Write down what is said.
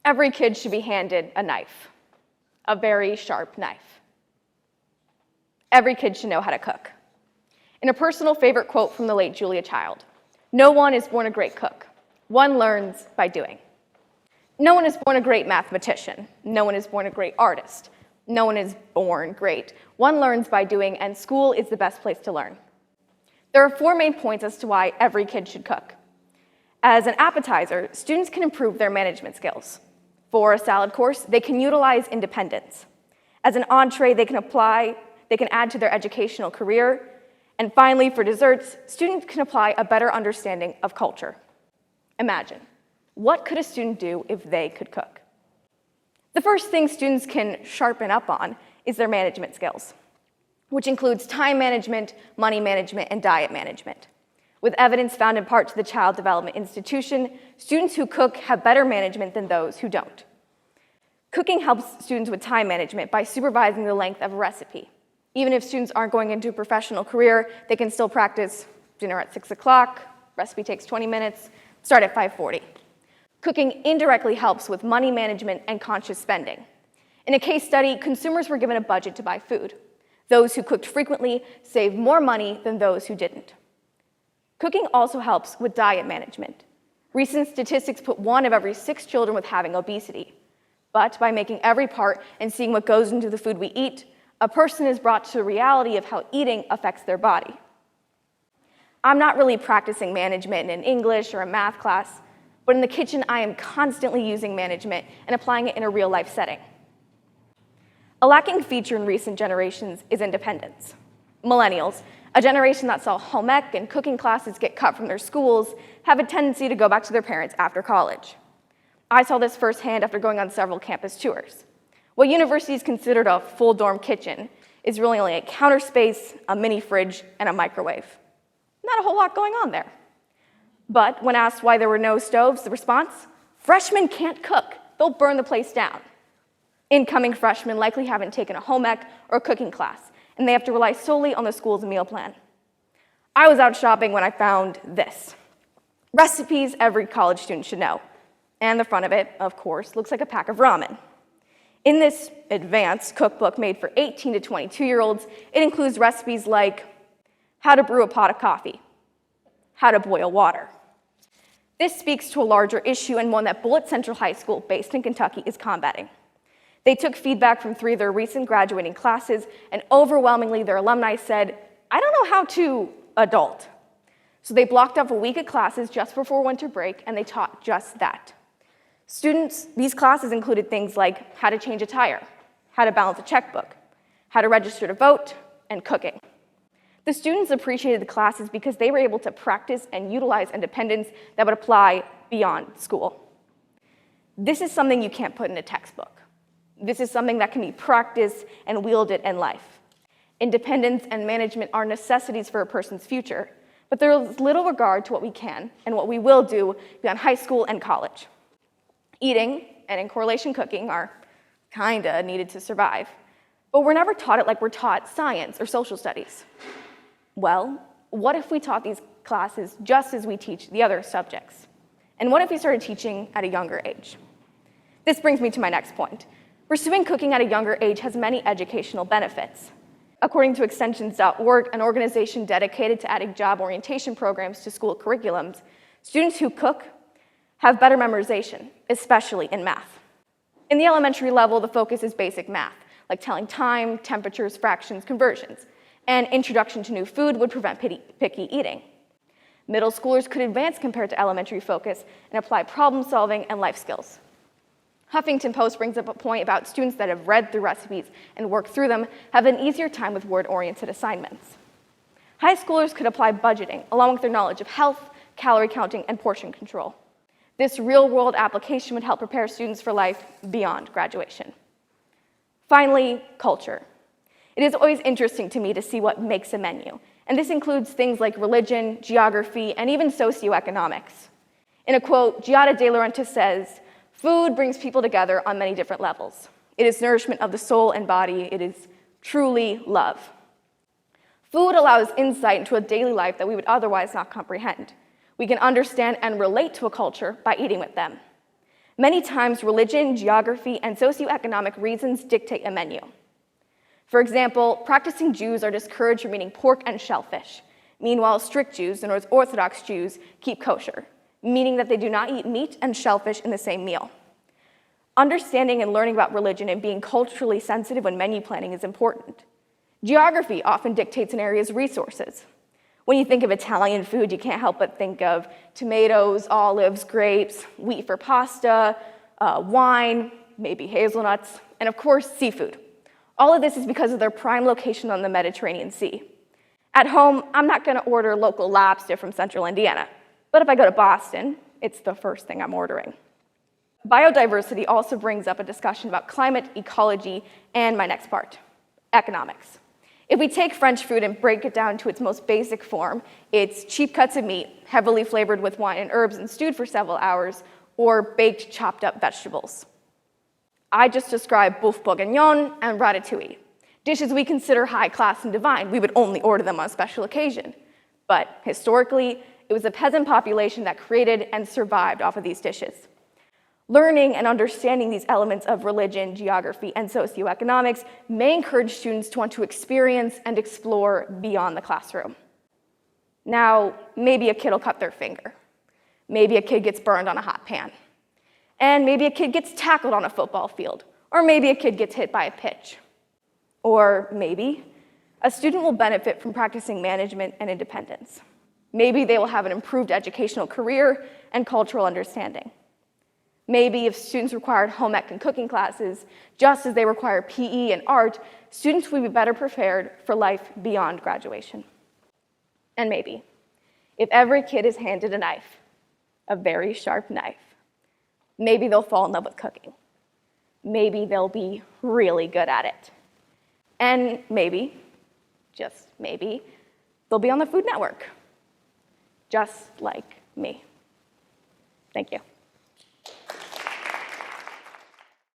Every kid should be handed a knife, a very sharp knife. Every kid should know how to cook. In a personal favorite quote from the late Julia Child, "No one is born a great cook. One learns by doing." No one is born a great mathematician. No one is born a great artist. No one is born great. One learns by doing, and school is the best place to learn. There are 4 main points as to why every kid should cook. As an appetizer, students can improve their management skills. For a salad course, they can utilize independence. As an entree, they can add to their educational career. And finally, for desserts, students can apply a better understanding of culture. Imagine, what could a student do if they could cook? The first thing students can sharpen up on is their management skills, which includes time management, money management, and diet management. With evidence found in part to the Child Development Institution, students who cook have better management than those who don't. Cooking helps students with time management by supervising the length of a recipe. Even if students aren't going into a professional career, they can still practice dinner at 6 o'clock, recipe takes 20 minutes, start at 5:40. Cooking indirectly helps with money management and conscious spending. In a case study, consumers were given a budget to buy food. Those who cooked frequently saved more money than those who didn't. Cooking also helps with diet management. Recent statistics put 1 of every 6 children with having obesity. But by making every part and seeing what goes into the food we eat, a person is brought to the reality of how eating affects their body. I'm not really practicing management in English or a math class, but in the kitchen, I am constantly using management and applying it in a real-life setting. A lacking feature in recent generations is independence. Millennials, a generation that saw home ec and cooking classes get cut from their schools, have a tendency to go back to their parents after college. I saw this firsthand after going on several campus tours. What universities considered a full dorm kitchen is really only a counter space, a mini fridge, and a microwave. Not a whole lot going on there. But when asked why there were no stoves, the response, "Freshmen can't cook. They'll burn the place down." Incoming freshmen likely haven't taken a home ec or a cooking class, and they have to rely solely on the school's meal plan. I was out shopping when I found this. Recipes every college student should know. And the front of it, of course, looks like a pack of ramen. In this advanced cookbook made for 18 to 22-year-olds, it includes recipes like how to brew a pot of coffee, how to boil water. This speaks to a larger issue and one that Bullitt Central High School, based in Kentucky, is combating. They took feedback from 3 of their recent graduating classes, and overwhelmingly their alumni said, "I don't know how to adult." So they blocked off a week of classes just before winter break, and they taught just that. These classes included things like how to change a tire, how to balance a checkbook, how to register to vote, and cooking. The students appreciated the classes because they were able to practice and utilize independence that would apply beyond school. This is something you can't put in a textbook. This is something that can be practiced and wielded in life. Independence and management are necessities for a person's future, but there is little regard to what we can and what we will do beyond high school and college. Eating, and in correlation cooking, are kinda needed to survive, but we're never taught it like we're taught science or social studies. Well, what if we taught these classes just as we teach the other subjects? And what if we started teaching at a younger age? This brings me to my next point. Pursuing cooking at a younger age has many educational benefits. According to Extensions.org, an organization dedicated to adding job orientation programs to school curriculums, students who cook have better memorization, especially in math. In the elementary level, the focus is basic math, like telling time, temperatures, fractions, conversions, and introduction to new food would prevent picky eating. Middle schoolers could advance compared to elementary focus and apply problem solving and life skills. Huffington Post brings up a point about students that have read through recipes and worked through them have an easier time with word-oriented assignments. High schoolers could apply budgeting along with their knowledge of health, calorie counting, and portion control. This real-world application would help prepare students for life beyond graduation. Finally, culture. It is always interesting to me to see what makes a menu, and this includes things like religion, geography, and even socioeconomics. In a quote, Giada De Laurentiis says, "Food brings people together on many different levels. It is nourishment of the soul and body. It is truly love." Food allows insight into a daily life that we would otherwise not comprehend. We can understand and relate to a culture by eating with them. Many times, religion, geography, and socioeconomic reasons dictate a menu. For example, practicing Jews are discouraged from eating pork and shellfish. Meanwhile, strict Jews, and Orthodox Jews, keep kosher, meaning that they do not eat meat and shellfish in the same meal. Understanding and learning about religion and being culturally sensitive when menu planning is important. Geography often dictates an area's resources. When you think of Italian food, you can't help but think of tomatoes, olives, grapes, wheat for pasta, wine, maybe hazelnuts, and of course, seafood. All of this is because of their prime location on the Mediterranean Sea. At home, I'm not going to order local lobster from central Indiana, but if I go to Boston, it's the first thing I'm ordering. Biodiversity also brings up a discussion about climate, ecology, and my next part, economics. If we take French food and break it down to its most basic form, it's cheap cuts of meat, heavily flavored with wine and herbs and stewed for several hours, or baked, chopped up vegetables. I just described boeuf bourguignon and ratatouille, dishes we consider high class and divine. We would only order them on special occasion. But historically, it was the peasant population that created and survived off of these dishes. Learning and understanding these elements of religion, geography, and socioeconomics may encourage students to want to experience and explore beyond the classroom. Now, maybe a kid will cut their finger. Maybe a kid gets burned on a hot pan. And maybe a kid gets tackled on a football field. Or maybe a kid gets hit by a pitch. Or maybe a student will benefit from practicing management and independence. Maybe they will have an improved educational career and cultural understanding. Maybe if students required home ec and cooking classes, just as they require PE and art, students will be better prepared for life beyond graduation. And maybe, if every kid is handed a knife, a very sharp knife, maybe they'll fall in love with cooking. Maybe they'll be really good at it. And maybe, just maybe, they'll be on the Food Network, just like me. Thank you.